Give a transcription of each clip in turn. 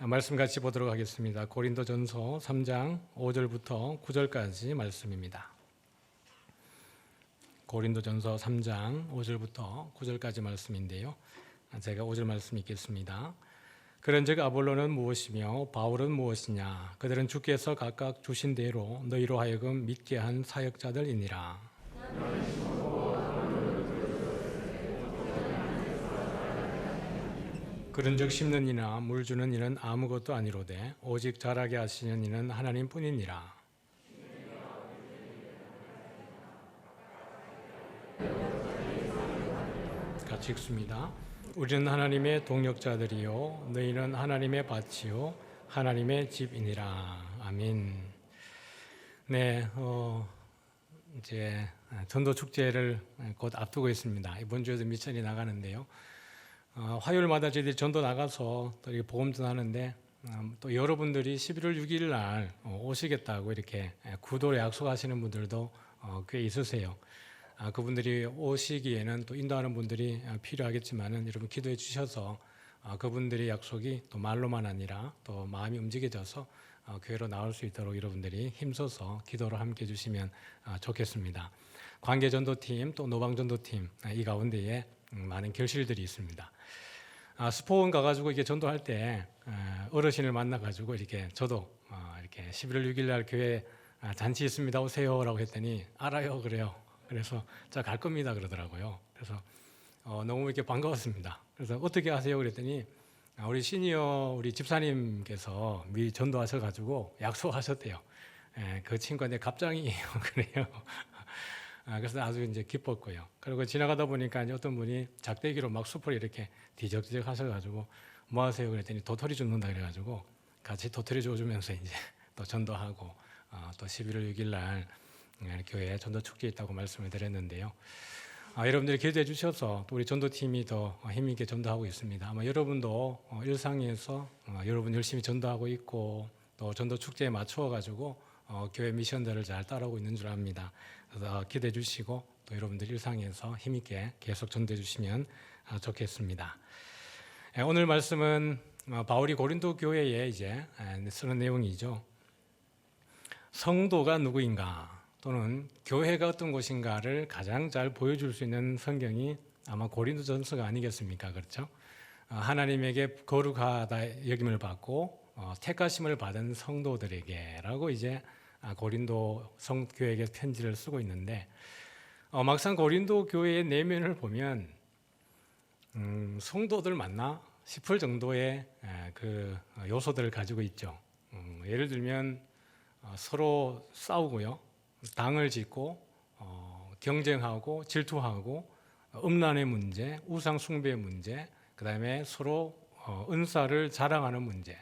말씀 같이 보도록 하겠습니다. 고린도전서 3장 5절부터 9절까지 말씀입니다. 고린도전서 3장 5절부터 9절까지 말씀인데요. 제가 5절 말씀 읽겠습니다. 그런즉 아볼로는 무엇이며 바울은 무엇이냐? 그들은 주께서 각각 주신 대로 너희로 하여금 믿게 한 사역자들이니라. 그런즉 심는 이나 물 주는 이는 아무것도 아니로되 오직 자라게 하시는 이는 하나님뿐이니라. 같이 읽습니다. 우리는 하나님의 동역자들이요 너희는 하나님의 밭이요 하나님의 집이니라. 아멘. 네, 이제 전도 축제를 곧 앞두고 있습니다. 이번 주에도 미천이 나가는데요. 화요일마다 저희들이 전도 나가서 또 이렇게 복음 전하는데 또 여러분들이 11월 6일 날 오시겠다고 이렇게 구도로 약속하시는 분들도 꽤 있으세요. 그분들이 오시기에는 또 인도하는 분들이 필요하겠지만은 여러분 기도해 주셔서 그분들의 약속이 또 말로만 아니라 또 마음이 움직여져서 교회로 나올 수 있도록 여러분들이 힘써서 기도로 함께 해주시면 좋겠습니다. 관계전도팀 또 노방전도팀 이 가운데에 많은 결실들이 있습니다. 스포원 가가지고 이게 전도할 때 어르신을 만나가지고 이렇게 저도 이렇게 11월 6일 날 교회 잔치 있습니다 오세요라고 했더니 알아요 그래요. 그래서 자 갈 겁니다 그러더라고요. 그래서 너무 이렇게 반가웠습니다. 그래서 어떻게 하세요 그랬더니 우리 시니어 우리 집사님께서 미리 전도하셔가지고 약속하셨대요. 그 친구가 내 갑장이에요 그래요. 그래서 아주 이제 기뻤고요. 그리고 지나가다 보니까 이제 어떤 분이 작대기로 막 숲을 이렇게 뒤적뒤적 하셔가지고 뭐 하세요 그랬더니 도토리 줍는다 그래가지고 같이 도토리 줘주면서 이제 또 전도하고 또 11월 6일 날 교회에 전도 축제 있다고 말씀을 드렸는데요. 여러분들이 기도해 주셔서 또 우리 전도팀이 더 힘있게 전도하고 있습니다. 아마 여러분도 일상에서 여러분 열심히 전도하고 있고 또 전도 축제에 맞추어 가지고 교회 미션들을 잘 따라오고 있는 줄 압니다. 그래서 기대해 주시고 또 여러분들 일상에서 힘있게 계속 전도해 주시면 좋겠습니다. 오늘 말씀은 바울이 고린도 교회에 이제 쓰는 내용이죠. 성도가 누구인가 또는 교회가 어떤 곳인가를 가장 잘 보여줄 수 있는 성경이 아마 고린도전서가 아니겠습니까? 그렇죠? 하나님에게 거룩하다 여김을 받고 택하심을 받은 성도들에게라고 이제 고린도 성교회에게 편지를 쓰고 있는데 막상 고린도 교회의 내면을 보면 성도들 맞나 싶을 정도의 그 요소들을 가지고 있죠. 예를 들면 서로 싸우고요, 당을 짓고 경쟁하고 질투하고 음란의 문제, 우상 숭배의 문제, 그 다음에 서로 은사를 자랑하는 문제,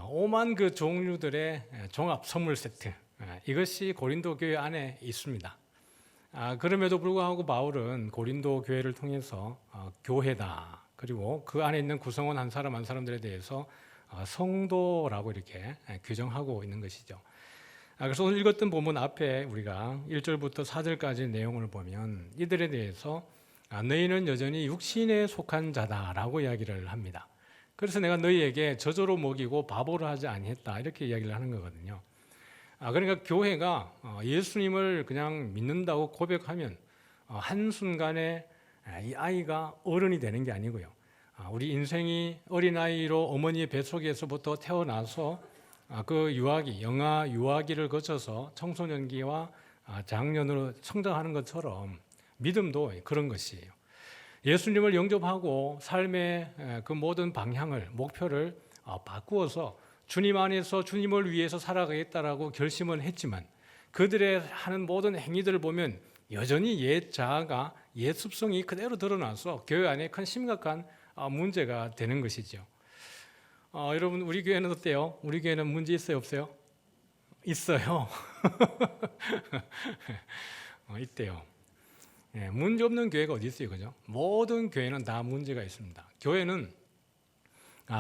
오만 그 종류들의 종합 선물 세트, 이것이 고린도 교회 안에 있습니다. 그럼에도 불구하고 바울은 고린도 교회를 통해서 교회다, 그리고 그 안에 있는 구성원 한 사람 한 사람들에 대해서 성도라고 이렇게 규정하고 있는 것이죠. 그래서 오늘 읽었던 본문 앞에 우리가 1절부터 4절까지 내용을 보면 이들에 대해서 너희는 여전히 육신에 속한 자다라고 이야기를 합니다. 그래서 내가 너희에게 저주로 먹이고 바보로 하지 아니했다 이렇게 이야기를 하는 거거든요. 그러니까 교회가 예수님을 그냥 믿는다고 고백하면 한순간에 이 아이가 어른이 되는 게 아니고요. 우리 인생이 어린아이로 어머니의 뱃속에서부터 태어나서 그 유아기, 영아 유아기를 거쳐서 청소년기와 장년으로 성장하는 것처럼 믿음도 그런 것이에요. 예수님을 영접하고 삶의 그 모든 방향을, 목표를 바꾸어서 주님 안에서 주님을 위해서 살아가겠다라고 결심을 했지만 그들의 하는 모든 행위들을 보면 여전히 옛 자아가, 옛 습성이 그대로 드러나서 교회 안에 큰 심각한 문제가 되는 것이죠. 여러분 우리 교회는 어때요? 우리 교회는 문제 있어요 없어요? 있어요. 있대요. 문제 없는 교회가 어디 있어요, 그죠? 모든 교회는 다 문제가 있습니다. 교회는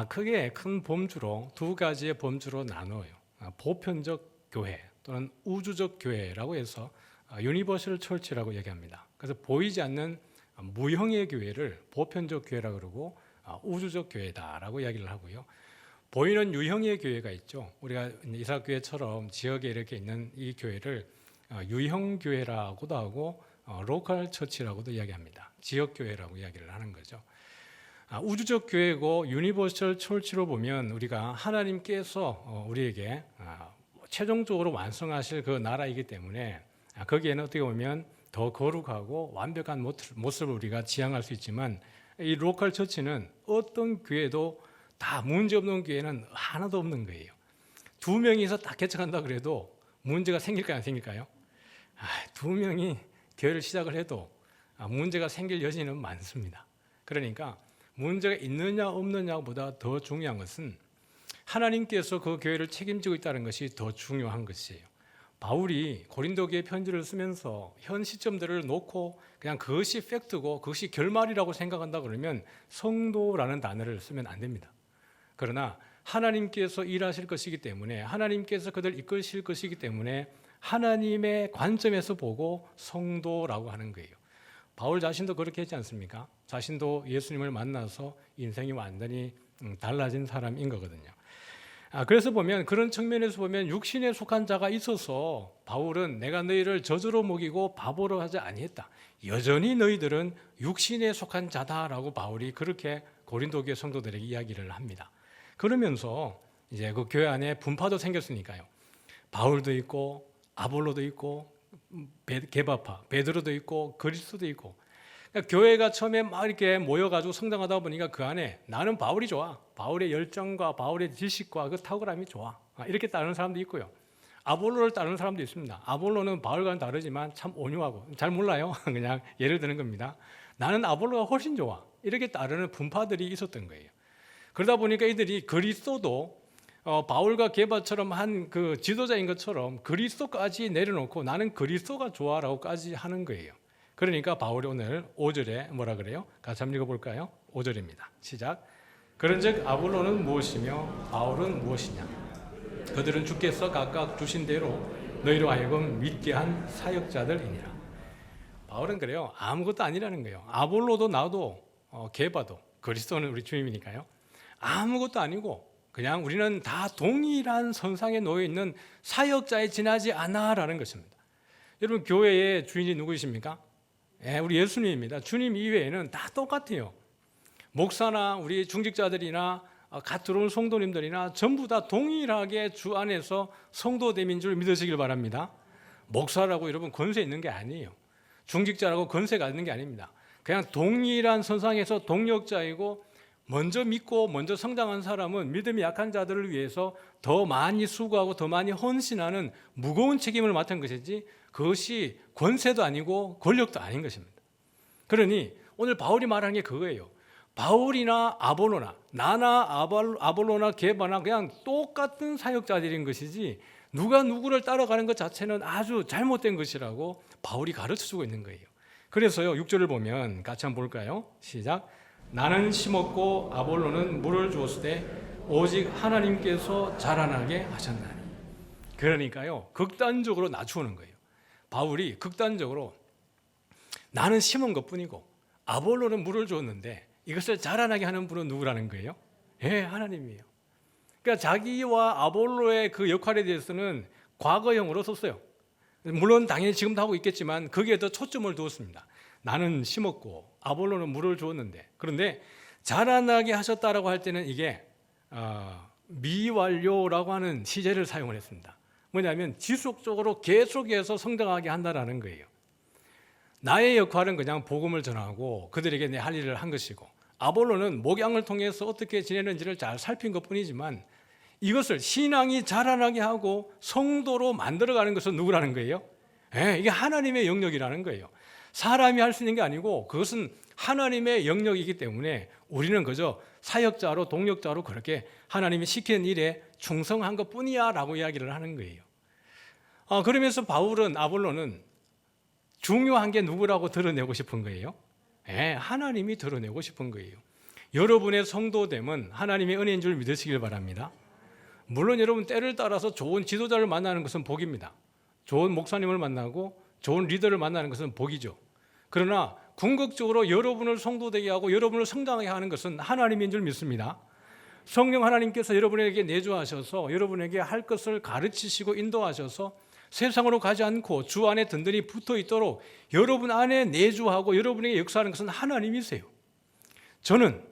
크게 큰 범주로 두 가지의 범주로 나누어요. 보편적 교회 또는 우주적 교회라고 해서 유니버셜 철치라고 얘기합니다. 그래서 보이지 않는 무형의 교회를 보편적 교회라고 그러고 우주적 교회다라고 이야기를 하고요. 보이는 유형의 교회가 있죠. 우리가 이사교회처럼 지역에 이렇게 있는 이 교회를 유형 교회라고도 하고 로컬 처치라고도 이야기합니다. 지역 교회라고 이야기를 하는 거죠. 우주적 교회고 유니버설 철치로 보면 우리가 하나님께서 우리에게 최종적으로 완성하실 그 나라이기 때문에 거기에는 어떻게 보면 더 거룩하고 완벽한 모습을 우리가 지향할 수 있지만 이 로컬 처치는 어떤 교회도 다 문제없는 교회는 하나도 없는 거예요. 2명이서 딱 개척한다 그래도 문제가 생길까요? 안 생길까요? 2명이 교회를 시작을 해도 문제가 생길 여지는 많습니다. 그러니까 문제가 있느냐 없느냐보다 더 중요한 것은 하나님께서 그 교회를 책임지고 있다는 것이 더 중요한 것이에요. 바울이 고린도교회 편지를 쓰면서 현 시점들을 놓고 그냥 그것이 팩트고 그것이 결말이라고 생각한다 그러면 성도라는 단어를 쓰면 안 됩니다. 그러나 하나님께서 일하실 것이기 때문에 하나님께서 그들 이끄실 것이기 때문에 하나님의 관점에서 보고 성도라고 하는 거예요. 바울 자신도 그렇게 했지 않습니까? 자신도 예수님을 만나서 인생이 완전히 달라진 사람인 거거든요. 그래서 보면 그런 측면에서 보면 육신에 속한 자가 있어서 바울은 내가 너희를 저주로 먹이고 바보로 하지 아니했다. 여전히 너희들은 육신에 속한 자다라고 바울이 그렇게 고린도교회 성도들에게 이야기를 합니다. 그러면서 이제 그 교회 안에 분파도 생겼으니까요. 바울도 있고 아볼로도 있고 게바파, 베드로도 있고 그리스도도 있고. 그러니까 교회가 처음에 막 이렇게 모여가지고 성장하다 보니까 그 안에 나는 바울이 좋아. 바울의 열정과 바울의 지식과 그 탁월함이 좋아. 이렇게 따르는 사람도 있고요. 아볼로를 따르는 사람도 있습니다. 아볼로는 바울과는 다르지만 참 온유하고 잘 몰라요. 그냥 예를 드는 겁니다. 나는 아볼로가 훨씬 좋아. 이렇게 따르는 분파들이 있었던 거예요. 그러다 보니까 이들이 그리스도도 바울과 게바처럼 한 그 지도자인 것처럼 그리스도까지 내려놓고 나는 그리스도가 좋아라고까지 하는 거예요. 그러니까 바울이 오늘 5절에 뭐라 그래요? 같이 한번 읽어볼까요? 5절입니다. 시작. 그런즉 아볼로는 무엇이며 바울은 무엇이냐? 그들은 주께서 각각 주신 대로 너희로 하여금 믿게 한 사역자들이니라. 바울은 그래요. 아무것도 아니라는 거예요. 아볼로도 나도 게바도 그리스도는 우리 주님이니까요. 아무것도 아니고 그냥 우리는 다 동일한 선상에 놓여 있는 사역자에 지나지 않아라는 것입니다. 여러분 교회의 주인이 누구이십니까? 우리 예수님입니다. 주님 이외에는 다 똑같아요. 목사나 우리 중직자들이나 갓 들어온 성도님들이나 전부 다 동일하게 주 안에서 성도됨인 줄 믿으시길 바랍니다. 목사라고 여러분 권세 있는 게 아니에요. 중직자라고 권세가 있는 게 아닙니다. 그냥 동일한 선상에서 동력자이고 먼저 믿고 먼저 성장한 사람은 믿음이 약한 자들을 위해서 더 많이 수고하고 더 많이 헌신하는 무거운 책임을 맡은 것이지 그것이 권세도 아니고 권력도 아닌 것입니다. 그러니 오늘 바울이 말하는 게 그거예요. 바울이나 아볼로나 나나 아볼로나 게바나 그냥 똑같은 사역자들인 것이지 누가 누구를 따라가는 것 자체는 아주 잘못된 것이라고 바울이 가르쳐주고 있는 거예요. 그래서요 6절을 보면 같이 한번 볼까요? 시작. 나는 심었고 아볼로는 물을 주었으되 오직 하나님께서 자라나게 하셨나니. 그러니까요 극단적으로 낮추는 거예요. 바울이 극단적으로 나는 심은 것뿐이고 아볼로는 물을 주었는데 이것을 자라나게 하는 분은 누구라는 거예요? 하나님이에요. 그러니까 자기와 아볼로의 그 역할에 대해서는 과거형으로 썼어요. 물론 당연히 지금도 하고 있겠지만 거기에 더 초점을 두었습니다. 나는 심었고 아볼로는 물을 주었는데 그런데 자라나게 하셨다라고 할 때는 이게 미완료라고 하는 시제를 사용을 했습니다. 뭐냐면 지속적으로 계속해서 성장하게 한다라는 거예요. 나의 역할은 그냥 복음을 전하고 그들에게 내 할 일을 한 것이고 아볼로는 목양을 통해서 어떻게 지내는지를 잘 살핀 것뿐이지만 이것을 신앙이 자라나게 하고 성도로 만들어가는 것은 누구라는 거예요? 이게 하나님의 영역이라는 거예요. 사람이 할 수 있는 게 아니고 그것은 하나님의 영역이기 때문에 우리는 그저 사역자로 동력자로 그렇게 하나님이 시키는 일에 충성한 것뿐이야 라고 이야기를 하는 거예요. 그러면서 바울은 아볼로는 중요한 게 누구라고 드러내고 싶은 거예요? 하나님이 드러내고 싶은 거예요. 여러분의 성도됨은 하나님의 은혜인 줄 믿으시길 바랍니다. 물론 여러분 때를 따라서 좋은 지도자를 만나는 것은 복입니다. 좋은 목사님을 만나고 좋은 리더를 만나는 것은 복이죠. 그러나 궁극적으로 여러분을 성도되게 하고 여러분을 성장하게 하는 것은 하나님인 줄 믿습니다. 성령 하나님께서 여러분에게 내주하셔서 여러분에게 할 것을 가르치시고 인도하셔서 세상으로 가지 않고 주 안에 든든히 붙어 있도록 여러분 안에 내주하고 여러분에게 역사하는 것은 하나님이세요. 저는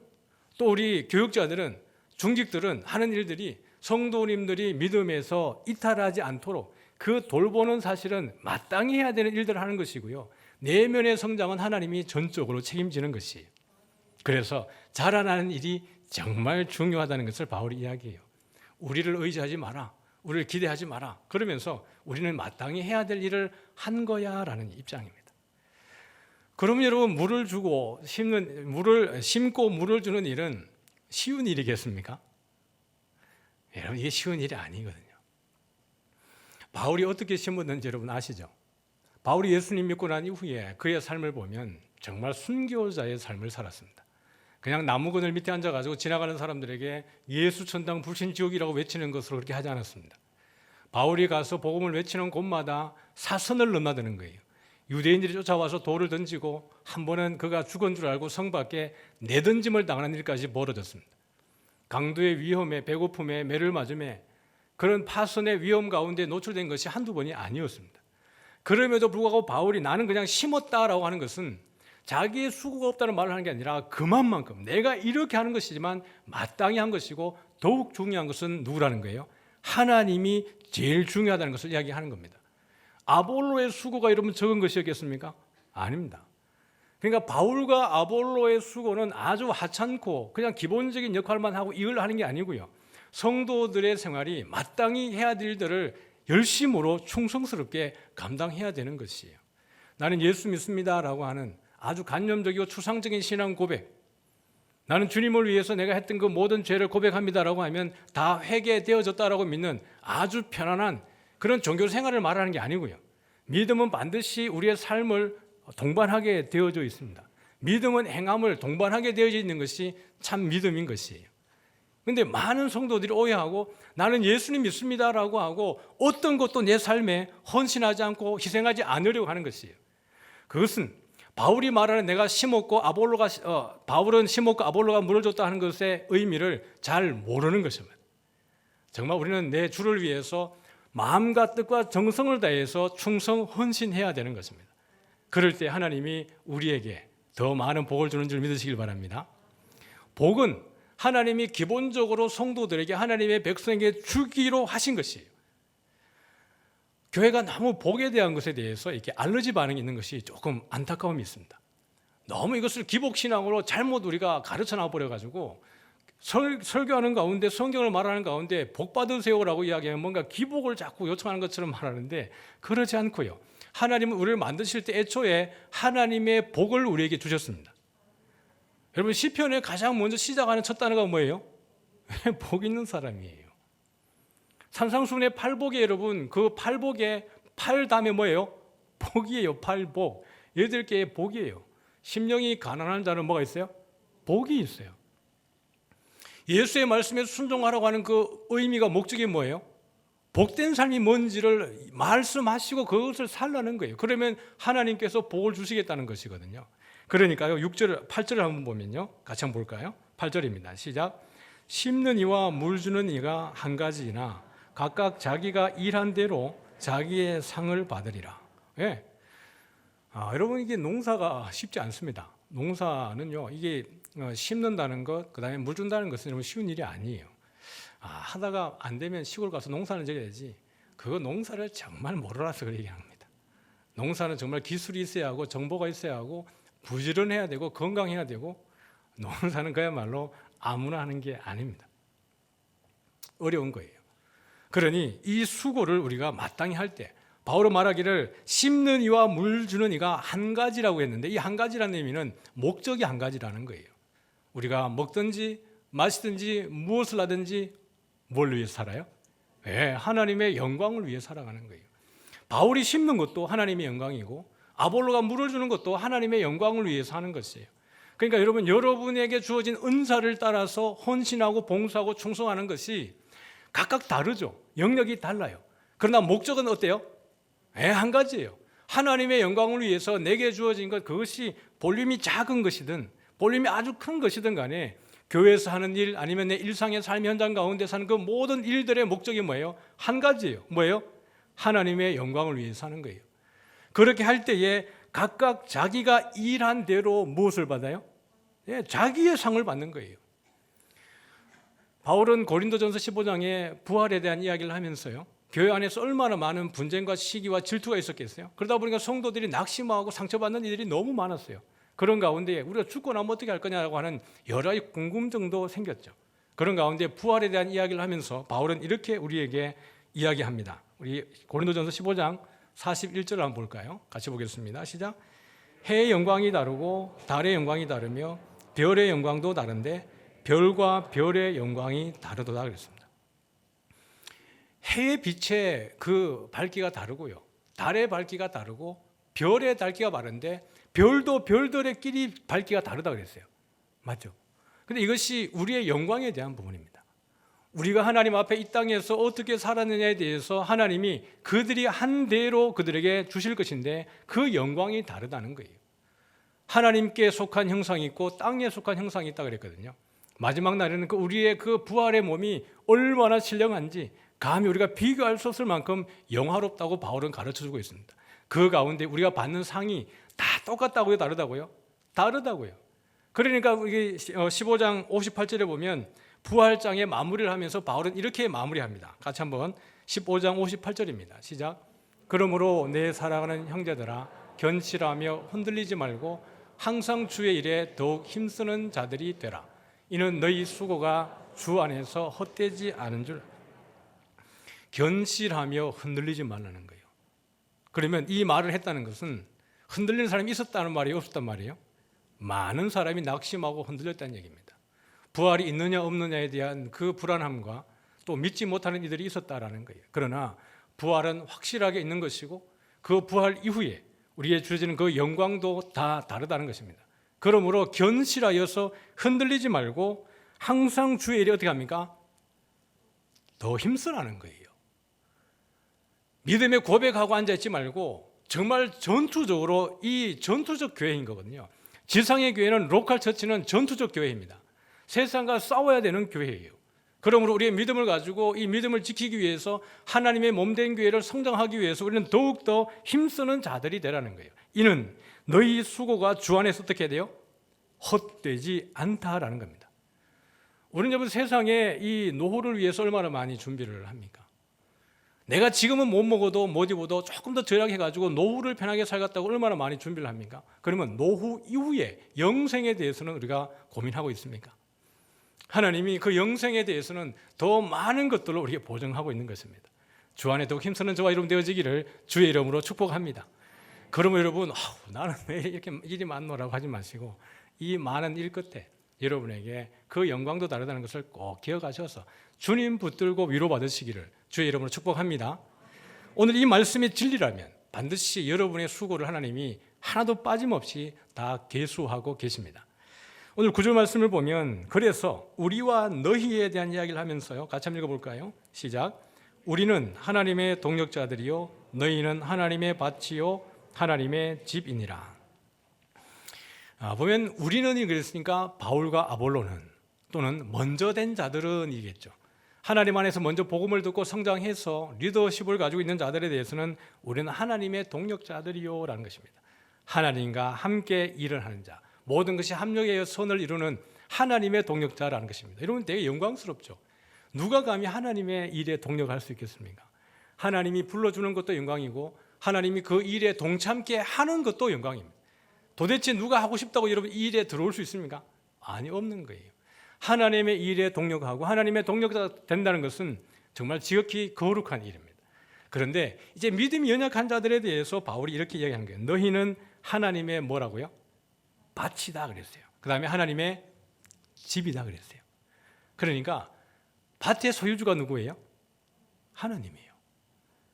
또 우리 교육자들은, 중직들은 하는 일들이 성도님들이 믿음에서 이탈하지 않도록 그 돌보는 사실은 마땅히 해야 되는 일들을 하는 것이고요. 내면의 성장은 하나님이 전적으로 책임지는 것이에요. 그래서 자라나는 일이 정말 중요하다는 것을 바울이 이야기해요. 우리를 의지하지 마라. 우리를 기대하지 마라. 그러면서 우리는 마땅히 해야 될 일을 한 거야 라는 입장입니다. 그럼 여러분, 물을 심고 물을 주는 일은 쉬운 일이겠습니까? 여러분, 이게 쉬운 일이 아니거든요. 바울이 어떻게 심었는지 여러분 아시죠? 바울이 예수님 믿고 난 이후에 그의 삶을 보면 정말 순교자의 삶을 살았습니다. 그냥 나무그늘 밑에 앉아가지고 지나가는 사람들에게 예수 천당 불신 지옥이라고 외치는 것으로 그렇게 하지 않았습니다. 바울이 가서 복음을 외치는 곳마다 사선을 넘나드는 거예요. 유대인들이 쫓아와서 돌을 던지고 한 번은 그가 죽은 줄 알고 성 밖에 내던짐을 당하는 일까지 벌어졌습니다. 강도의 위험에, 배고픔에, 매를 맞음에 그런 파선의 위험 가운데 노출된 것이 한두 번이 아니었습니다. 그럼에도 불구하고 바울이 나는 그냥 심었다라고 하는 것은 자기의 수고가 없다는 말을 하는 게 아니라 그만큼 내가 이렇게 하는 것이지만 마땅히 한 것이고 더욱 중요한 것은 누구라는 거예요? 하나님이 제일 중요하다는 것을 이야기하는 겁니다. 아볼로의 수고가 여러분 적은 것이었겠습니까? 아닙니다. 그러니까 바울과 아볼로의 수고는 아주 하찮고 그냥 기본적인 역할만 하고 이걸 하는 게 아니고요. 성도들의 생활이 마땅히 해야 될 일들을 열심으로 충성스럽게 감당해야 되는 것이에요. 나는 예수 믿습니다라고 하는 아주 간념적이고 추상적인 신앙 고백, 나는 주님을 위해서 내가 했던 그 모든 죄를 고백합니다라고 하면 다 회개되어졌다라고 믿는 아주 편안한 그런 종교 생활을 말하는 게 아니고요. 믿음은 반드시 우리의 삶을 동반하게 되어져 있습니다. 믿음은 행함을 동반하게 되어져 있는 것이 참 믿음인 것이에요. 그런데 많은 성도들이 오해하고 나는 예수님 믿습니다라고 하고 어떤 것도 내 삶에 헌신하지 않고 희생하지 않으려고 하는 것이에요. 그것은 바울이 말하는 내가 심었고 바울은 심었고 아볼로가 물을 줬다 하는 것의 의미를 잘 모르는 것입니다. 정말 우리는 내 주를 위해서 마음과 뜻과 정성을 다해서 충성 헌신해야 되는 것입니다. 그럴 때 하나님이 우리에게 더 많은 복을 주는 줄 믿으시길 바랍니다. 복은 하나님이 기본적으로 성도들에게, 하나님의 백성에게 주기로 하신 것이에요. 교회가 너무 복에 대한 것에 대해서 이렇게 알러지 반응이 있는 것이 조금 안타까움이 있습니다. 너무 이것을 기복신앙으로 잘못 우리가 가르쳐 놔버려가지고 설교하는 가운데, 성경을 말하는 가운데 복 받으세요라고 이야기하면 뭔가 기복을 자꾸 요청하는 것처럼 말하는데 그러지 않고요. 하나님은 우리를 만드실 때 애초에 하나님의 복을 우리에게 주셨습니다. 여러분, 시편에 가장 먼저 시작하는 첫 단어가 뭐예요? 복 있는 사람이에요. 산상수훈의 팔복에 여러분, 그 팔복에 팔 다음에 뭐예요? 복이에요. 팔복. 8개의 복이에요. 심령이 가난한 자는 뭐가 있어요? 복이 있어요. 예수의 말씀에 순종하라고 하는 그 의미가, 목적이 뭐예요? 복된 삶이 뭔지를 말씀하시고 그것을 살라는 거예요. 그러면 하나님께서 복을 주시겠다는 것이거든요. 그러니까요, 6절, 8절을 한번 보면요, 같이 한번 볼까요? 8절입니다. 시작. 심는 이와 물 주는 이가 한 가지이나 각각 자기가 일한 대로 자기의 상을 받으리라. 예. 여러분, 이게 농사가 쉽지 않습니다. 농사는요, 이게 심는다는 것, 그 다음에 물 준다는 것은 쉬운 일이 아니에요. 하다가 안 되면 시골 가서 농사는 지어야지. 그거 농사를 정말 모르라서 그렇게 얘기합니다. 농사는 정말 기술이 있어야 하고 정보가 있어야 하고 부지런해야 되고 건강해야 되고, 농사는 그야말로 아무나 하는 게 아닙니다. 어려운 거예요. 그러니 이 수고를 우리가 마땅히 할 때 바울은 말하기를 심는 이와 물 주는 이가 한 가지라고 했는데, 이 한 가지라는 의미는 목적이 한 가지라는 거예요. 우리가 먹든지 마시든지 무엇을 하든지 뭘 위해서 살아요? 하나님의 영광을 위해 살아가는 거예요. 바울이 심는 것도 하나님의 영광이고 아볼로가 물을 주는 것도 하나님의 영광을 위해서 하는 것이에요. 그러니까 여러분, 여러분에게 주어진 은사를 따라서 헌신하고 봉사하고 충성하는 것이 각각 다르죠. 영역이 달라요. 그러나 목적은 어때요? 한 가지예요. 하나님의 영광을 위해서 내게 주어진 것, 그것이 볼륨이 작은 것이든 볼륨이 아주 큰 것이든 간에 교회에서 하는 일 아니면 내 일상의 삶 현장 가운데 사는 그 모든 일들의 목적이 뭐예요? 한 가지예요. 뭐예요? 하나님의 영광을 위해서 하는 거예요. 그렇게 할 때에 각각 자기가 일한 대로 무엇을 받아요? 예, 자기의 상을 받는 거예요. 바울은 고린도전서 15장에 부활에 대한 이야기를 하면서요, 교회 안에서 얼마나 많은 분쟁과 시기와 질투가 있었겠어요? 그러다 보니까 성도들이 낙심하고 상처받는 일들이 너무 많았어요. 그런 가운데 우리가 죽고 나면 어떻게 할 거냐라고 하는 여러 가지 궁금증도 생겼죠. 그런 가운데 부활에 대한 이야기를 하면서 바울은 이렇게 우리에게 이야기합니다. 우리 고린도전서 15장 41절을 한번 볼까요? 같이 보겠습니다. 시작. 해의 영광이 다르고 달의 영광이 다르며 별의 영광도 다른데 별과 별의 영광이 다르도다 그랬습니다. 해의 빛의 그 밝기가 다르고요, 달의 밝기가 다르고 별의 밝기가 다른데 별도 별들의끼리 밝기가 다르다 그랬어요. 맞죠? 근데 이것이 우리의 영광에 대한 부분입니다. 우리가 하나님 앞에 이 땅에서 어떻게 살았느냐에 대해서 하나님이 그들이 한 대로 그들에게 주실 것인데 그 영광이 다르다는 거예요. 하나님께 속한 형상이 있고 땅에 속한 형상이 있다 그랬거든요. 마지막 날에는 우리의 그 부활의 몸이 얼마나 신령한지 감히 우리가 비교할 수 없을 만큼 영화롭다고 바울은 가르쳐주고 있습니다. 그 가운데 우리가 받는 상이 다 똑같다고요? 다르다고요? 다르다고요. 그러니까 우리 15장 58절에 보면 부활장의 마무리를 하면서 바울은 이렇게 마무리합니다. 같이 한번 15장 58절입니다. 시작. 그러므로 내 사랑하는 형제들아 견실하며 흔들리지 말고 항상 주의 일에 더욱 힘쓰는 자들이 되라. 이는 너희 수고가 주 안에서 헛되지 않은 줄. 견실하며 흔들리지 말라는 거예요. 그러면 이 말을 했다는 것은 흔들리는 사람이 있었다는 말이에요, 없었단 말이에요? 많은 사람이 낙심하고 흔들렸다는 얘기입니다. 부활이 있느냐 없느냐에 대한 그 불안함과 또 믿지 못하는 이들이 있었다라는 거예요. 그러나 부활은 확실하게 있는 것이고 그 부활 이후에 우리에게 주어지는 그 영광도 다 다르다는 것입니다. 그러므로 견실하여서 흔들리지 말고 항상 주의 일에 어떻게 합니까? 더 힘쓰라는 거예요. 믿음의 고백하고 앉아있지 말고 정말 전투적으로 이 전투적 교회인 거거든요. 지상의 교회는 로컬 처치는 전투적 교회입니다. 세상과 싸워야 되는 교회예요. 그러므로 우리의 믿음을 가지고 이 믿음을 지키기 위해서 하나님의 몸된 교회를 성장하기 위해서 우리는 더욱더 힘쓰는 자들이 되라는 거예요. 이는 너희 수고가 주 안에서 어떻게 해야 돼요? 헛되지 않다라는 겁니다. 우리는 여러분 세상에 이 노후를 위해서 얼마나 많이 준비를 합니까? 내가 지금은 못 먹어도 못 입어도 조금 더 절약해가지고 노후를 편하게 살겠다고 얼마나 많이 준비를 합니까? 그러면 노후 이후에 영생에 대해서는 우리가 고민하고 있습니까? 하나님이 그 영생에 대해서는 더 많은 것들을 우리에게 보증하고 있는 것입니다. 주 안에 더욱 힘쓰는 저와 여러분 되어지기를 주의 이름으로 축복합니다. 그러면 여러분 나는 왜 이렇게 일이 많노라고 하지 마시고 이 많은 일 끝에 여러분에게 그 영광도 다르다는 것을 꼭 기억하셔서 주님 붙들고 위로받으시기를 주의 이름으로 축복합니다. 오늘 이 말씀이 진리라면 반드시 여러분의 수고를 하나님이 하나도 빠짐없이 다 계수하고 계십니다. 오늘 구절 말씀을 보면 그래서 우리와 너희에 대한 이야기를 하면서요, 같이 한번 읽어볼까요? 시작. 우리는 하나님의 동역자들이요 너희는 하나님의 밭이요 하나님의 집이니라. 보면 우리는이 그랬으니까 바울과 아볼로는 또는 먼저 된 자들은 이겠죠. 하나님 안에서 먼저 복음을 듣고 성장해서 리더십을 가지고 있는 자들에 대해서는 우리는 하나님의 동역자들이요 라는 것입니다. 하나님과 함께 일을 하는 자, 모든 것이 합력의 선을 이루는 하나님의 동역자라는 것입니다. 여러분 되게 영광스럽죠. 누가 감히 하나님의 일에 동역할 수 있겠습니까? 하나님이 불러주는 것도 영광이고 하나님이 그 일에 동참케 하는 것도 영광입니다. 도대체 누가 하고 싶다고 여러분 이 일에 들어올 수 있습니까? 아니, 없는 거예요. 하나님의 일에 동역하고 하나님의 동역자가 된다는 것은 정말 지극히 거룩한 일입니다. 그런데 이제 믿음이 연약한 자들에 대해서 바울이 이렇게 이야기하는 거예요. 너희는 하나님의 뭐라고요? 밭이다 그랬어요. 그 다음에 하나님의 집이다 그랬어요. 그러니까 밭의 소유주가 누구예요? 하나님이에요.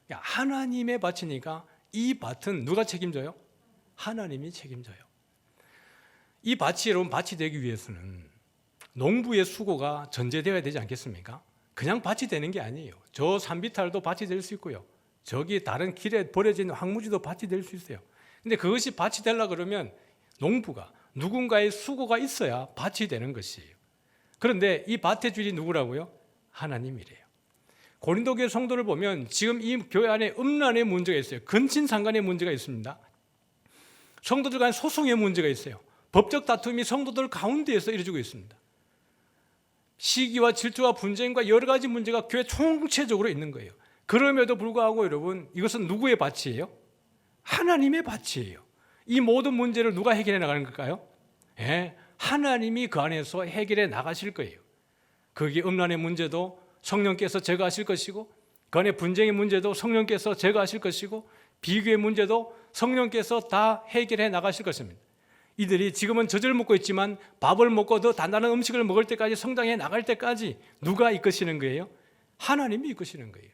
하나님의 밭이니까 이 밭은 누가 책임져요? 하나님이 책임져요. 이 밭이 여러분 밭이 되기 위해서는 농부의 수고가 전제되어야 되지 않겠습니까? 그냥 밭이 되는 게 아니에요. 저 산비탈도 밭이 될 수 있고요. 저기 다른 길에 버려진 황무지도 밭이 될 수 있어요. 근데 그것이 밭이 되려고 그러면 농부가 누군가의 수고가 있어야 밭이 되는 것이에요. 그런데 이 밭의 주인이 누구라고요? 하나님이래요. 고린도 교회 성도를 보면 지금 이 교회 안에 음란의 문제가 있어요. 근친상간의 문제가 있습니다. 성도들 간 소송의 문제가 있어요. 법적 다툼이 성도들 가운데에서 이루어지고 있습니다. 시기와 질투와 분쟁과 여러 가지 문제가 교회 총체적으로 있는 거예요. 그럼에도 불구하고 여러분, 이것은 누구의 밭이에요? 하나님의 밭이에요. 이 모든 문제를 누가 해결해 나가는 걸까요? 하나님이 그 안에서 해결해 나가실 거예요. 거기 음란의 문제도 성령께서 제거하실 것이고, 그 안에 분쟁의 문제도 성령께서 제거하실 것이고, 비교의 문제도 성령께서 다 해결해 나가실 것입니다. 이들이 지금은 젖을 먹고 있지만 밥을 먹고 더 단단한 음식을 먹을 때까지, 성장해 나갈 때까지 누가 이끄시는 거예요? 하나님이 이끄시는 거예요.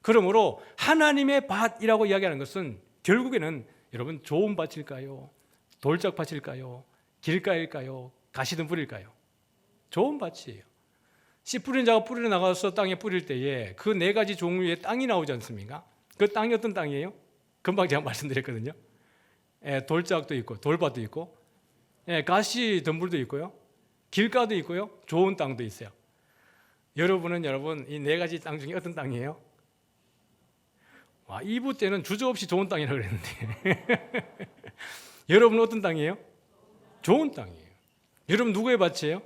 그러므로 하나님의 밭이라고 이야기하는 것은 결국에는 여러분, 좋은 밭일까요? 돌짝 밭일까요? 길가일까요? 가시덤불일까요? 좋은 밭이에요. 씨 뿌리는 자가 뿌리러 나가서 땅에 뿌릴 때에 그 네 가지 종류의 땅이 나오지 않습니까? 그 땅이 어떤 땅이에요? 금방 제가 말씀드렸거든요. 돌짝도 있고 돌밭도 있고, 가시 덤불도 있고요, 길가도 있고요, 좋은 땅도 있어요. 여러분 이 네 가지 땅 중에 어떤 땅이에요? 2부 때는 주저없이 좋은 땅이라고 그랬는데 여러분은 어떤 땅이에요? 좋은 땅이에요. 여러분 누구의 밭이에요?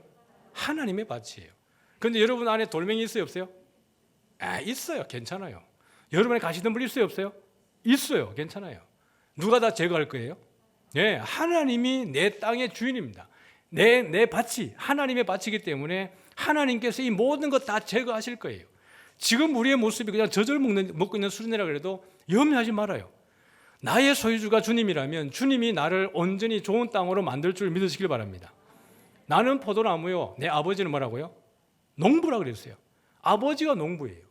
하나님의 밭이에요. 그런데 여러분 안에 돌멩이 있어요, 없어요? 있어요. 괜찮아요. 여러분의 가시덤불 있어요, 없어요? 있어요. 괜찮아요. 누가 다 제거할 거예요? 하나님이 내 땅의 주인입니다. 내 밭이 하나님의 밭이기 때문에 하나님께서 이 모든 것 다 제거하실 거예요. 지금 우리의 모습이 그냥 젖을 먹고 있는 수준이라 그래도 염려하지 말아요. 나의 소유주가 주님이라면 주님이 나를 온전히 좋은 땅으로 만들 줄 믿으시길 바랍니다. 나는 포도나무요, 내 아버지는 뭐라고요? 농부라 그랬어요. 아버지가 농부예요.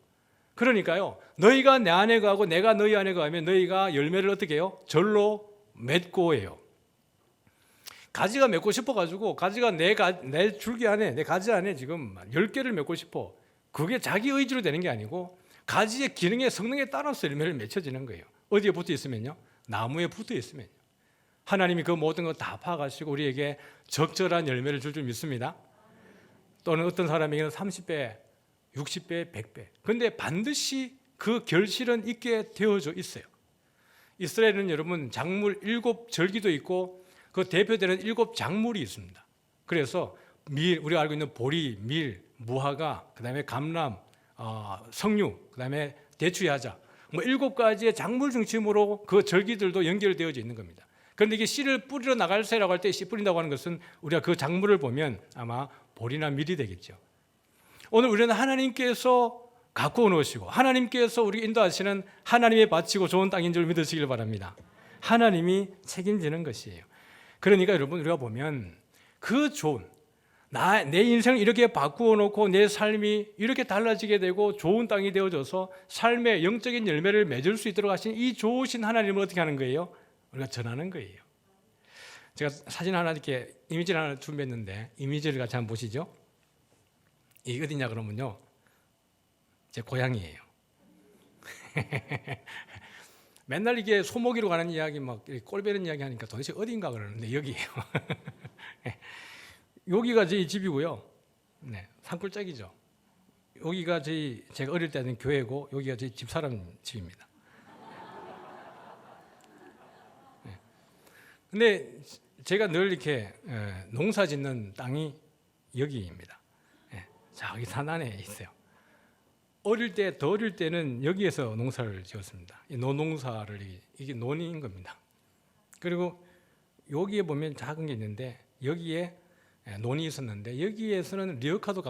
그러니까요, 너희가 내 안에 거하고 내가 너희 안에 거하면 너희가 열매를 어떻게 해요? 절로 맺고 해요. 가지가 맺고 싶어가지고 가지가 내 줄기 안에, 내 가지 안에 지금 10개를 맺고 싶어. 그게 자기 의지로 되는 게 아니고 가지의 기능의 성능에 따라서 열매를 맺혀지는 거예요. 어디에 붙어 있으면요? 나무에 붙어 있으면요. 하나님이 그 모든 거 다 파가시고 우리에게 적절한 열매를 줄 믿습니다. 또는 어떤 사람에게는 30배, 60배, 100배. 그런데 반드시 그 결실은 있게 되어져 있어요. 이스라엘은 여러분 작물 7절기도 있고 그 대표되는 7작물이 있습니다. 그래서 밀, 우리가 알고 있는 보리, 밀, 무화과, 그 다음에 감람, 석류, 그 다음에 대추야자, 7가지의 작물 중심으로 그 절기들도 연결되어져 있는 겁니다. 그런데 이게 씨를 뿌리러 나갈 새라고 할 때 씨 뿌린다고 하는 것은 우리가 그 작물을 보면 아마 보리나 밀이 되겠죠. 오늘 우리는 하나님께서 갖고 놓으시고 하나님께서 우리에게 인도하시는 하나님의 밭이고 좋은 땅인 줄 믿으시길 바랍니다. 하나님이 책임지는 것이에요. 그러니까 여러분, 우리가 보면 그 좋은 내 인생을 이렇게 바꾸어 놓고 내 삶이 이렇게 달라지게 되고 좋은 땅이 되어져서 삶의 영적인 열매를 맺을 수 있도록 하신 이 좋으신 하나님을 어떻게 하는 거예요? 우리가 전하는 거예요. 제가 사진 하나 이렇게 이미지를 하나 준비했는데 이미지를 같이 한번 보시죠. 이게 어디냐 그러면요, 제 고향이에요. 맨날 이게 소모기로 가는 이야기, 막 꼴배는 이야기 하니까 도대체 어딘가 그러는데 여기예요. 여기가 저희 집이고요. 산골짜기죠. 여기가 제가 어릴 때 하던 교회고 여기가 저희 집사람 집입니다. 근데 제가 늘 이렇게 농사 짓는 땅이 여기입니다. 저기 산 안에 있어요. 더 어릴 때는 여기에서 농사를 지었습니다. 이 노농사를, 이게 논인 겁니다. 그리고 여기에 보면 작은 게 있는데 여기에 논이 있었는데 여기에서는 리어카도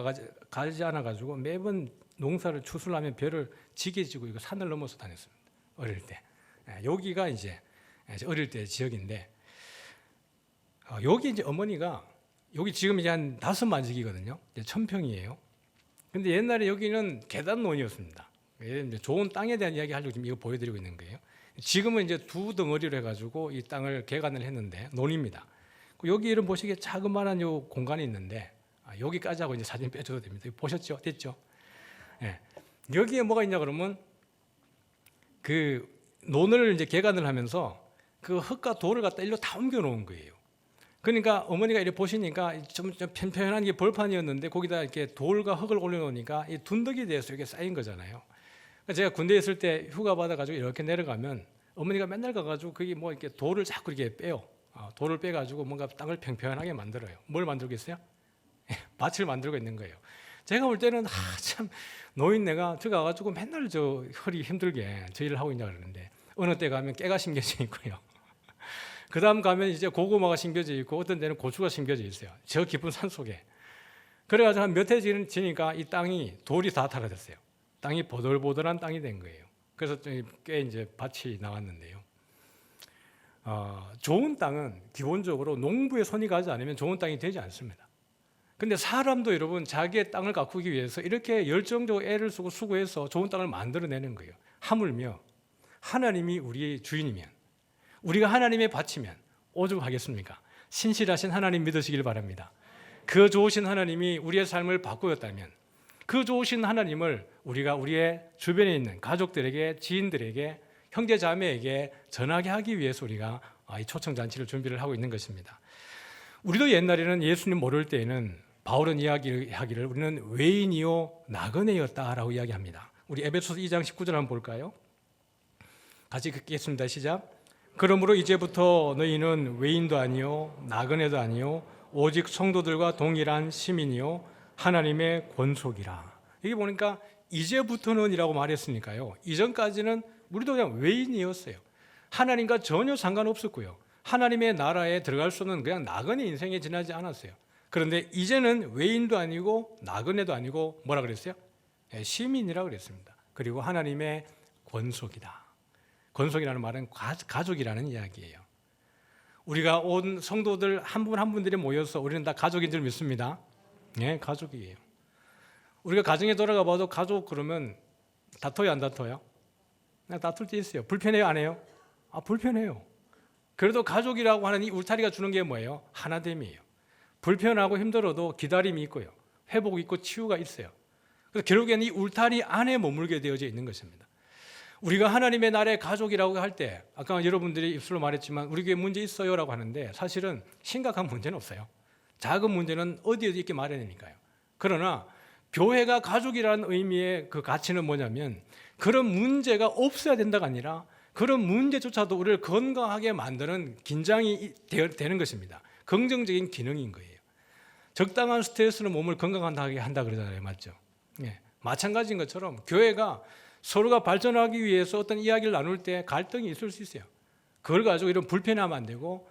가지 않아 가지고 매번 농사를 추수하면 별을 지게 지고 이거 산을 넘어서 다녔습니다. 어릴 때. 여기가 이제 어릴 때 지역인데, 여기 이제 어머니가, 여기 지금 이제 한 5만지기거든요. 1000평이에요. 근데 옛날에 여기는 계단논이었습니다. 좋은 땅에 대한 이야기 하려고 지금 이거 보여드리고 있는 거예요. 지금은 이제 2덩어리로 해가지고 이 땅을 개간을 했는데 논입니다. 여기 이런 보시기에 자그마한 요 공간이 있는데, 여기까지 하고 이제 사진 빼줘도 됩니다. 보셨죠? 됐죠? 여기에 뭐가 있냐 그러면 그 논을 이제 개간을 하면서 그 흙과 돌을 갖다 일로 다 옮겨 놓은 거예요. 그러니까 어머니가 이렇게 보시니까 좀 편편한 게 벌판이었는데 거기다 이렇게 돌과 흙을 올려놓으니까 이 둔덕이 돼서 이렇게 쌓인 거잖아요. 그러니까 제가 군대에 있을 때 휴가 받아가지고 이렇게 내려가면 어머니가 맨날 가가지고 거기 뭐 이렇게 돌을 자꾸 이렇게 빼요. 돌을 빼가지고 뭔가 땅을 평평하게 만들어요. 뭘 만들겠어요? 밭을 만들고 있는 거예요. 제가 볼 때는 참 노인네가 저 가가지고 맨날 저 허리 힘들게 저 일을 하고 있냐 그러는데 어느 때 가면 깨가 심겨져 있고요. 그 다음 가면 이제 고구마가 심겨져 있고 어떤 데는 고추가 심겨져 있어요. 저 깊은 산 속에. 그래가지고 한 몇 해 지니까 이 땅이 돌이 다 닳아졌어요. 땅이 보들보들한 땅이 된 거예요. 그래서 꽤 이제 밭이 나왔는데요. 좋은 땅은 기본적으로 농부의 손이 가지 않으면 좋은 땅이 되지 않습니다. 근데 사람도 여러분 자기의 땅을 가꾸기 위해서 이렇게 열정적으로 애를 쓰고 수고해서 좋은 땅을 만들어내는 거예요. 하물며 하나님이 우리의 주인이면 우리가 하나님의 밭이면 오죽하겠습니까? 신실하신 하나님 믿으시길 바랍니다. 그 좋으신 하나님이 우리의 삶을 바꾸었다면 그 좋으신 하나님을 우리가 우리의 주변에 있는 가족들에게, 지인들에게, 형제 자매에게 전하게 하기 위해서 우리가 이 초청잔치를 준비를 하고 있는 것입니다. 우리도 옛날에는 예수님 모를 때에는 바울은 이야기하기를 우리는 외인이요 나그네였다라고 이야기합니다. 우리 에베소서 2장 19절 한번 볼까요? 같이 읽겠습니다. 시작. 그러므로 이제부터 너희는 외인도 아니요 나그네도 아니요 오직 성도들과 동일한 시민이요 하나님의 권속이라. 여기 보니까 이제부터는이라고 말했으니까요. 이전까지는 우리도 그냥 외인이었어요. 하나님과 전혀 상관없었고요. 하나님의 나라에 들어갈 수는 그냥 나그네 인생에 지나지 않았어요. 그런데 이제는 외인도 아니고 나그네도 아니고 뭐라 그랬어요? 시민이라 그랬습니다. 그리고 하나님의 권속이다. 권속이라는 말은 가족이라는 이야기예요. 우리가 온 성도들 한 분 한 분들이 모여서 우리는 다 가족인 줄 믿습니다. 네, 가족이에요. 우리가 가정에 돌아가 봐도 가족 그러면 다퉈요, 안 다퉈요? 다툴 때 있어요. 불편해요, 안 해요? 불편해요. 그래도 가족이라고 하는 이 울타리가 주는 게 뭐예요? 하나됨이에요. 불편하고 힘들어도 기다림이 있고요. 회복이 있고 치유가 있어요. 그래서 결국에는 이 울타리 안에 머물게 되어져 있는 것입니다. 우리가 하나님의 나라의 가족이라고 할 때 아까 여러분들이 입술로 말했지만 우리 교회 문제 있어요라고 하는데 사실은 심각한 문제는 없어요. 작은 문제는 어디에도 있게 마련이니까요. 그러나 교회가 가족이라는 의미의 그 가치는 뭐냐면 그런 문제가 없어야 된다가 아니라 그런 문제조차도 우리를 건강하게 만드는 긴장이 되는 것입니다. 긍정적인 기능인 거예요. 적당한 스트레스는 몸을 건강하게 한다 그러잖아요. 맞죠? 예. 마찬가지인 것처럼 교회가 서로가 발전하기 위해서 어떤 이야기를 나눌 때 갈등이 있을 수 있어요. 그걸 가지고 이런 불편하면 안 되고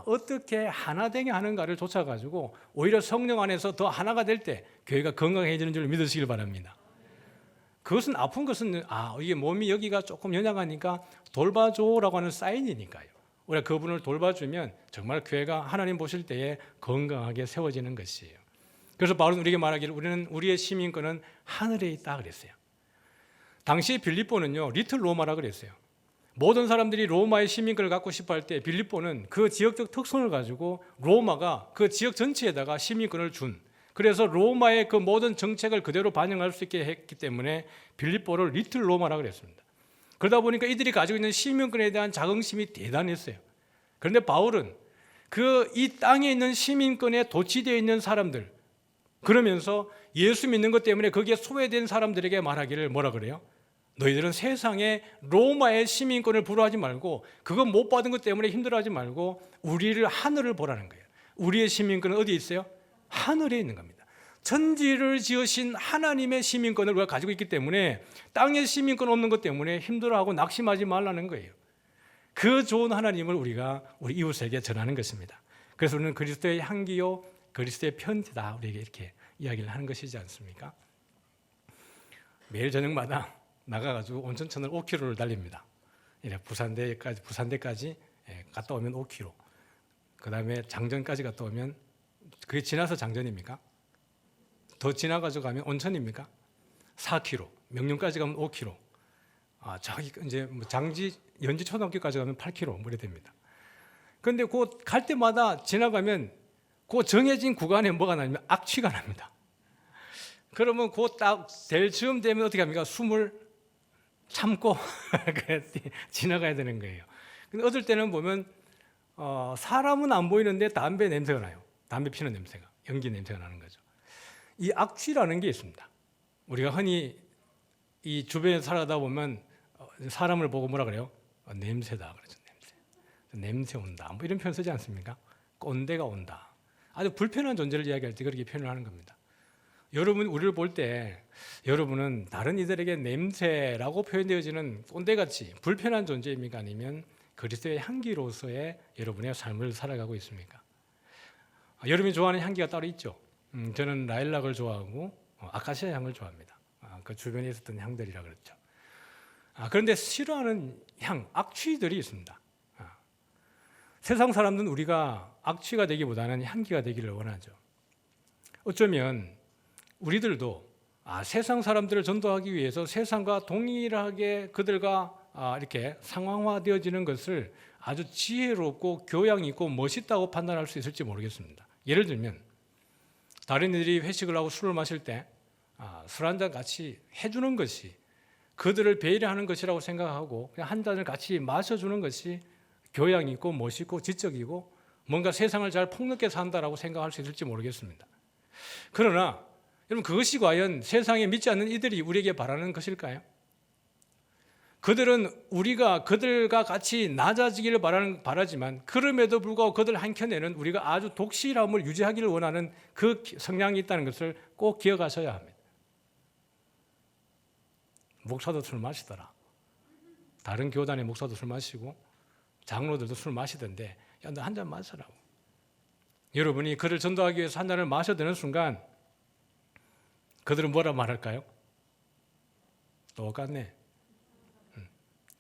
어떻게 하나 되게 하는가를 쫓아가지고 오히려 성령 안에서 더 하나가 될 때 교회가 건강해지는 줄 믿으시길 바랍니다. 그것은 아픈 것은 이게 몸이 여기가 조금 연약하니까 돌봐줘라고 하는 사인이니까요. 우리가 그분을 돌봐주면 정말 교회가 하나님 보실 때에 건강하게 세워지는 것이에요. 그래서 바울은 우리에게 말하기를 우리는 우리의 시민권은 하늘에 있다 그랬어요. 당시 빌립보는요 리틀 로마라 그랬어요. 모든 사람들이 로마의 시민권을 갖고 싶어 할 때 빌립보는 그 지역적 특성을 가지고 로마가 그 지역 전체에다가 시민권을 준, 그래서 로마의 그 모든 정책을 그대로 반영할 수 있게 했기 때문에 빌립보를 리틀 로마라 그랬습니다. 그러다 보니까 이들이 가지고 있는 시민권에 대한 자긍심이 대단했어요. 그런데 바울은 이 땅에 있는 시민권에 도취되어 있는 사람들, 그러면서 예수 믿는 것 때문에 거기에 소외된 사람들에게 말하기를 뭐라 그래요? 너희들은 세상에 로마의 시민권을 부러워하지 말고 그거 못 받은 것 때문에 힘들어하지 말고 우리를 하늘을 보라는 거예요. 우리의 시민권은 어디에 있어요? 하늘에 있는 겁니다. 천지를 지으신 하나님의 시민권을 우리가 가지고 있기 때문에 땅의 시민권 없는 것 때문에 힘들어하고 낙심하지 말라는 거예요. 그 좋은 하나님을 우리가 우리 이웃에게 전하는 것입니다. 그래서 우리는 그리스도의 향기요 그리스도의 편지다 우리에게 이렇게 이야기를 하는 것이지 않습니까? 매일 저녁마다 나가가지고 온천천을 5km를 달립니다. 부산대까지 갔다 오면 5km. 그 다음에 장전까지 갔다 오면 그게 지나서 장전입니까? 더 지나가지고 가면 온천입니까? 4km. 명륜까지 가면 5km. 저기 이제 연지 초등학교까지 가면 8km 물에 됩니다. 그런데 그 갈 때마다 지나가면 그 정해진 구간에 뭐가 나냐면 악취가 납니다. 그러면 그 딱 될 즈음 되면 어떻게 합니까? 숨을 참고 지나가야 되는 거예요. 근데 어떨 때는 보면 사람은 안 보이는데 담배 냄새가 나요. 담배 피는 냄새가, 연기 냄새가 나는 거죠. 이 악취라는 게 있습니다. 우리가 흔히 이 주변에 살아다 보면 사람을 보고 뭐라 그래요? 냄새다 그러죠. 냄새 온다. 뭐 이런 표현 쓰지 않습니까? 꼰대가 온다. 아주 불편한 존재를 이야기할 때 그렇게 표현을 하는 겁니다. 여러분 우리를 볼 때 여러분은 다른 이들에게 냄새라고 표현되어지는 꼰대같이 불편한 존재입니까? 아니면 그리스도의 향기로서의 여러분의 삶을 살아가고 있습니까? 여러분이 좋아하는 향기가 따로 있죠. 저는 라일락을 좋아하고 아카시아 향을 좋아합니다. 그 주변에 있었던 향들이라 그렇죠. 그런데 싫어하는 향, 악취들이 있습니다. 세상 사람들은 우리가 악취가 되기보다는 향기가 되기를 원하죠. 어쩌면 우리들도 세상 사람들을 전도하기 위해서 세상과 동일하게 그들과 이렇게 상황화되어지는 것을 아주 지혜롭고 교양 있고 멋있다고 판단할 수 있을지 모르겠습니다. 예를 들면 다른 이들이 회식을 하고 술을 마실 때 술 한 잔 같이 해주는 것이 그들을 배려하는 것이라고 생각하고 그냥 한 잔을 같이 마셔주는 것이 교양 있고 멋있고 지적이고 뭔가 세상을 잘 폭넓게 산다라고 생각할 수 있을지 모르겠습니다. 그러나 여러분 그것이 과연 세상에 믿지 않는 이들이 우리에게 바라는 것일까요? 그들은 우리가 그들과 같이 낮아지기를 바라지만 그럼에도 불구하고 그들 한켠에는 우리가 아주 독실함을 유지하기를 원하는 그 성향이 있다는 것을 꼭 기억하셔야 합니다. 목사도 술 마시더라. 다른 교단의 목사도 술 마시고 장로들도 술 마시던데 야, 너 한 잔 마셔라고. 여러분이 그를 전도하기 위해서 한 잔을 마셔드는 순간 그들은 뭐라 말할까요? 똑같네.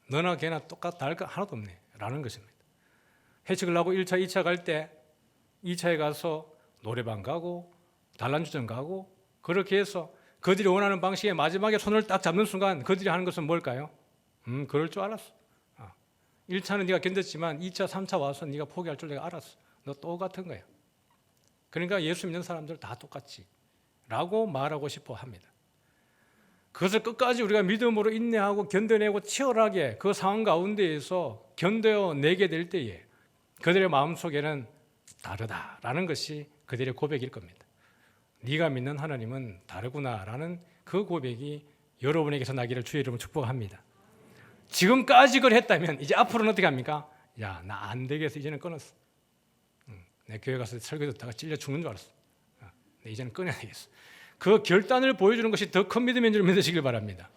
너나 걔나 똑같다 할 거 하나도 없네 라는 것입니다. 회식을 하고 1차, 2차 갈 때 2차에 가서 노래방 가고 단란주점 가고 그렇게 해서 그들이 원하는 방식에 마지막에 손을 딱 잡는 순간 그들이 하는 것은 뭘까요? 그럴 줄 알았어. 1차는 네가 견뎠지만 2차, 3차 와서 네가 포기할 줄 내가 알았어. 너 똑같은 거야. 그러니까 예수 믿는 사람들 다 똑같지 라고 말하고 싶어 합니다. 그것을 끝까지 우리가 믿음으로 인내하고 견뎌내고 치열하게 그 상황 가운데에서 견뎌내게 될 때에 그들의 마음속에는 다르다라는 것이 그들의 고백일 겁니다. 네가 믿는 하나님은 다르구나라는 그 고백이 여러분에게서 나기를 주의 이름으로 축복합니다. 지금까지 그걸 했다면 이제 앞으로는 어떻게 합니까? 야, 나 안 되겠어. 이제는 끊었어. 내 교회 가서 설교 듣다가 찔려 죽는 줄 알았어. 이제는 끊어야 되겠어. 그 결단을 보여주는 것이 더 큰 믿음인 줄 믿으시길 바랍니다.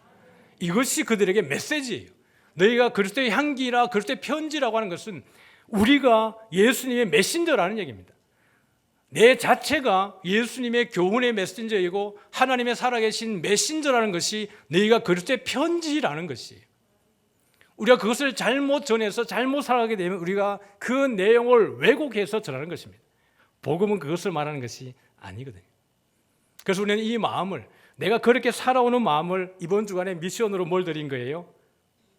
이것이 그들에게 메시지예요. 너희가 그리스도의 향기라 그리스도의 편지라고 하는 것은 우리가 예수님의 메신저라는 얘기입니다. 내 자체가 예수님의 교훈의 메신저이고 하나님의 살아계신 메신저라는 것이 너희가 그리스도의 편지라는 것이에요. 우리가 그것을 잘못 전해서 잘못 살아가게 되면 우리가 그 내용을 왜곡해서 전하는 것입니다. 복음은 그것을 말하는 것이 아니거든요. 그래서 우리는 이 마음을 내가 그렇게 살아오는 마음을 이번 주간에 미션으로 뭘 드린 거예요?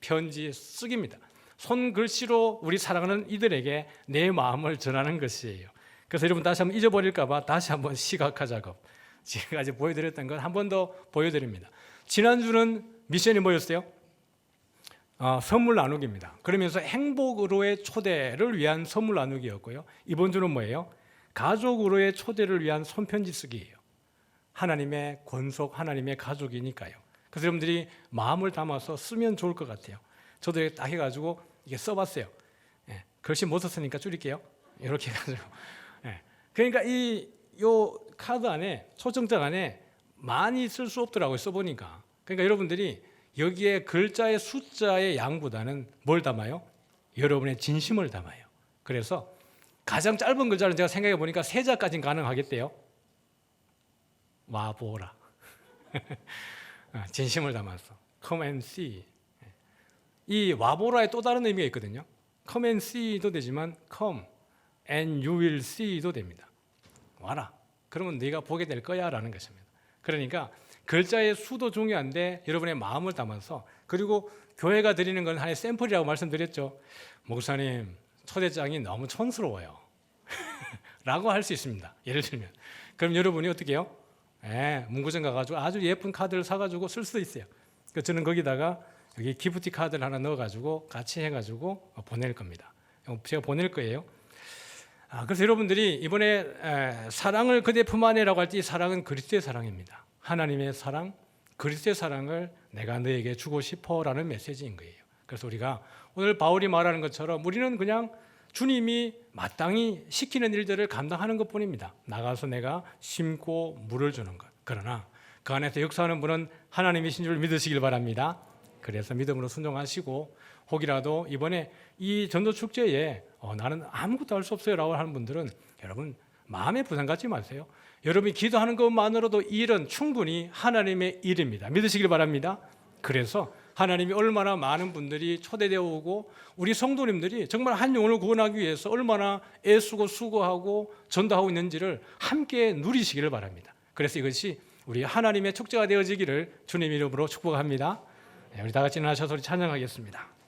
편지 쓰기입니다. 손글씨로 우리 사랑하는 이들에게 내 마음을 전하는 것이에요. 그래서 여러분 다시 한번 잊어버릴까 봐 다시 한번 시각화 작업 지금까지 보여드렸던 걸 한 번 더 보여드립니다. 지난주는 미션이 뭐였어요? 선물 나누기입니다. 그러면서 행복으로의 초대를 위한 선물 나누기였고요. 이번 주는 뭐예요? 가족으로의 초대를 위한 손편지 쓰기예요. 하나님의 권속, 하나님의 가족이니까요. 그래서 여러분들이 마음을 담아서 쓰면 좋을 것 같아요. 저도 이렇게 딱 해가지고 이게 써봤어요. 글씨 못 썼으니까 줄일게요. 이렇게 해가지고. 그러니까 요 카드 안에, 초청장 안에 많이 쓸 수 없더라고요. 써보니까. 그러니까 여러분들이 여기에 글자의 숫자의 양보다는 뭘 담아요? 여러분의 진심을 담아요. 그래서 가장 짧은 글자는 제가 생각해 보니까 3자까지는 가능하겠대요. 와보라. 진심을 담아서 Come and see. 이 와보라의 또 다른 의미가 있거든요. Come and see도 되지만 Come and you will see도 됩니다. 와라. 그러면 네가 보게 될 거야 라는 것입니다. 그러니까 글자의 수도 중요한데 여러분의 마음을 담아서, 그리고 교회가 드리는 건 하나의 샘플이라고 말씀드렸죠. 목사님 초대장이 너무 촌스러워요 라고 할 수 있습니다. 예를 들면 그럼 여러분이 어떻게 해요? 문구점 가가지고 아주 예쁜 카드를 사가지고 쓸 수도 있어요. 그래서 저는 거기다가 여기 기프티 카드를 하나 넣어가지고 같이 해가지고 보낼 겁니다. 제가 보낼 거예요. 그래서 여러분들이 이번에 사랑을 그대 품 안에라고 할 때 이 사랑은 그리스도의 사랑입니다. 하나님의 사랑, 그리스도의 사랑을 내가 너에게 주고 싶어라는 메시지인 거예요. 그래서 우리가 오늘 바울이 말하는 것처럼 우리는 그냥 주님이 마땅히 시키는 일들을 감당하는 것뿐입니다. 나가서 내가 심고 물을 주는 것. 그러나 그 안에서 역사하는 분은 하나님이신 줄 믿으시길 바랍니다. 그래서 믿음으로 순종하시고 혹이라도 이번에 이 전도 축제에 나는 아무것도 할 수 없어요 라고 하는 분들은 여러분 마음에 부담 갖지 마세요. 여러분이 기도하는 것만으로도 이 일은 충분히 하나님의 일입니다. 믿으시길 바랍니다. 그래서 하나님이 얼마나 많은 분들이 초대되어 오고 우리 성도님들이 정말 한 영혼을 구원하기 위해서 얼마나 애쓰고 수고하고 전도하고 있는지를 함께 누리시기를 바랍니다. 그래서 이것이 우리 하나님의 축제가 되어지기를 주님 이름으로 축복합니다. 우리 다 같이 일어나셔서 찬양하겠습니다.